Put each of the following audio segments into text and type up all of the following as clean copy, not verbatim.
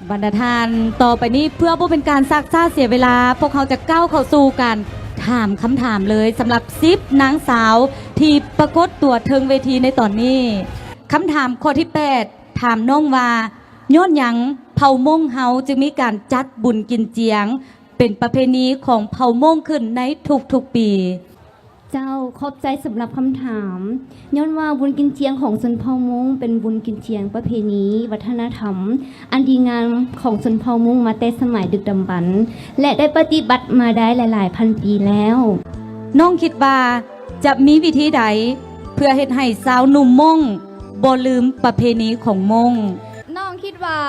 บรรดาทานต่อไปนี้เพื่อบ่เป็นการซักซ่าเสียเวลาพวกเขาจะก้าวเข้าสู่กันถามคำถามเลยสำหรับ10นางสาวที่ปรากฏตัวเทิงเวทีในตอนนี้คำถามข้อที่8ถามน้องว่าย้อนหยังเผ่ามงเฮาจึงมีการจัดบุญกินเจียงเป็นประเพณีของเผ่ามงขึ้นในทุกๆปีเจ้าขอบใจสำหรับคำถามย้อนว่าบุญกินเจียงของชนเผ่ามงเป็นบุญกินเจียงประเพณีวัฒนธรรมอันดีงามของชนเผ่ามงมาแต่สมัยดึกดำบรรพ์และได้ปฏิบัติมาได้หลายๆพันปีแล้วน้องคิดว่าจะมีวิธีใดเพื่อเฮ็ดให้สาวหนุ่มมงบ่ลืมประเพณีของมงน้องคิดว่า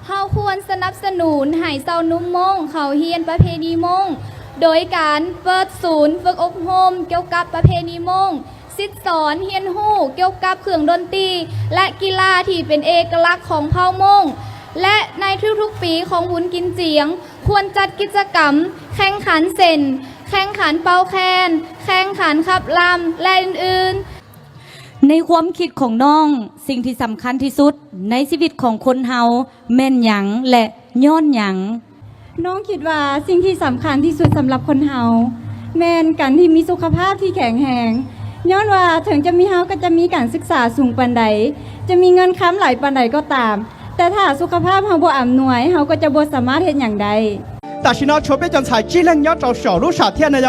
เฮาควรสนับสนุนให้สาวหนุ่มมงเขาเฮียนประเพณีมงโดยการเปิดศูนย์ฝึกอบรมเกี่ยวกับประเพณีมงสิทธิสอนเฮียนฮู้เกี่ยวกับเครื่องดนตรีและกีฬาที่เป็นเอกลักษณ์ของเผ่ามงและในทุกๆปีของบุญกินเจียงควรจัดกิจกรรมแข่งขันเส้นแข่งขันเป่าแคนแข่งขันขับลำและอื่นๆในความคิดของน้องสิ่งที่สำคัญที่สุดในชีวิตของคนเฮาแม่นหยังและย้อนหยังน้องคิดว่าสิ่งที่สำคัญที่สุดสำหรับคนเฮาแม่นการที่มีสุขภาพที่แข็งแรงย้อนว่าถึงจะมีเฮาก็จะมีการศึกษาสูงปานใดจะมีเงินค้ำหลายปานใดก็ตามแต่ถ้าสุขภาพเฮาบ่อำนวยเฮาก็จะบ่สามารถเฮ็ดหยังได้但是呢筹备人才质量要找小路上天的呀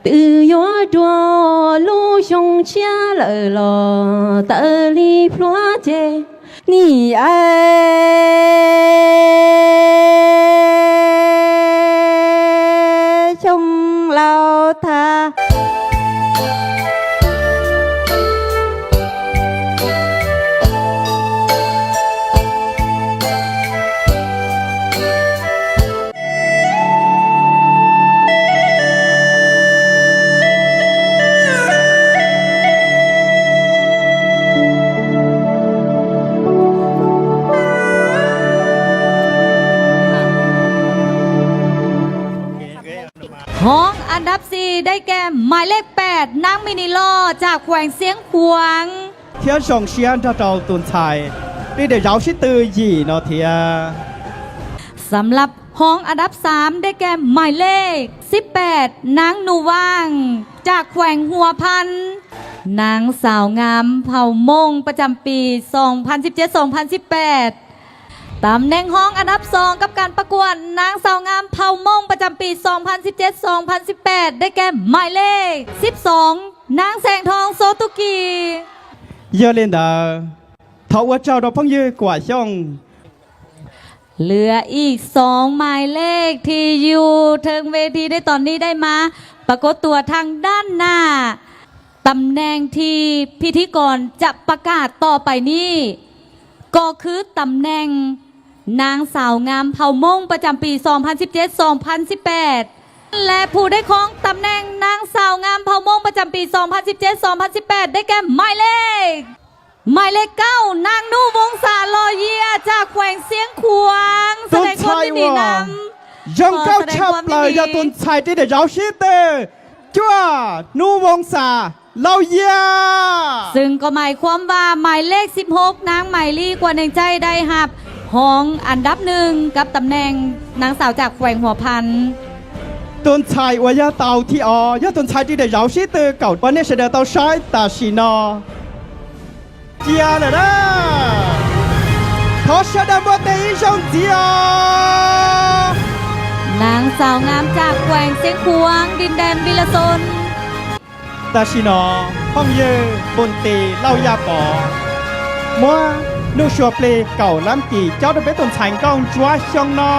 tự do đua lũ sông chia lỡ lò tờ li phá chê ni ai trong lao thaห้องอันดับ4ได้แก่หมายเลข8นางมินิลอจากแขวงเสียงขวางเทียนส่งเชียนจะเจ้าตุนชายนี่เดี๋ยวเราชิตือหยี่เนาะเทียสำหรับห้องอันดับ3ได้แก่หมายเลข18นางหนูว่างจากแขวงหัวพันนางสาวงามเผ่ามงประจำปี 2017-2018ตำแหน่งห้องอันดับ2กับการประกวดนางสาวงามเผ่ามงประจำปี 2017-2018 ได้แก่หมายเลข12นางแสงทองโซตุกีเยอะเลยนะเขาว่าเจ้าเราเพิ่งเยอะกว่าช่องเหลืออีก2หมายเลขที่อยู่เทิงเวทีในตอนนี้ได้มาปรากฏตัวทางด้านหน้าตำแหน่งที่พิธีกรจะประกาศต่อไปนี้ก็คือตำแหน่งนางสาวงามเผ่ามงประจำปี 2017-2018 และผู้ได้ครองตำแหน่งนางสาวงามเผ่ามงประจำปี 2017-2018 ได้แก่หมายเลข9นางนูวงศาลอเยียจากแขวงเสียงขวางแสดงความยินดีนำยังเก้าชับเลยอย่าตุนชายที่เดี๋ยวเราชิเตอจ้านูวงศาลอเยียซึ่งก็หมายความว่าหมายเลข16นางไหมลี่กว่าหนึ่งใจได้หับห้องอันดับ1กับตำแหน่งนางสาวจากแขวงหัวพันตุนชายว่ายาเตาที่อย่าตุนชายที่เดี๋ยวเราชิเตอเก่าวันนี้เสด็จเตาใช้ตาชินอเจียเลยนะเขาเสด็จมาเตยช่องเจียนางสาวงามจากแขวงเสียงขวางดินแดนวิลซนตาชินอห้องเย่บนตีเล่ายาปอมัวนูชัวเปลเก่าล้ำกี่เจ้าจะเป็นต้นชายกองจัวช่องนอ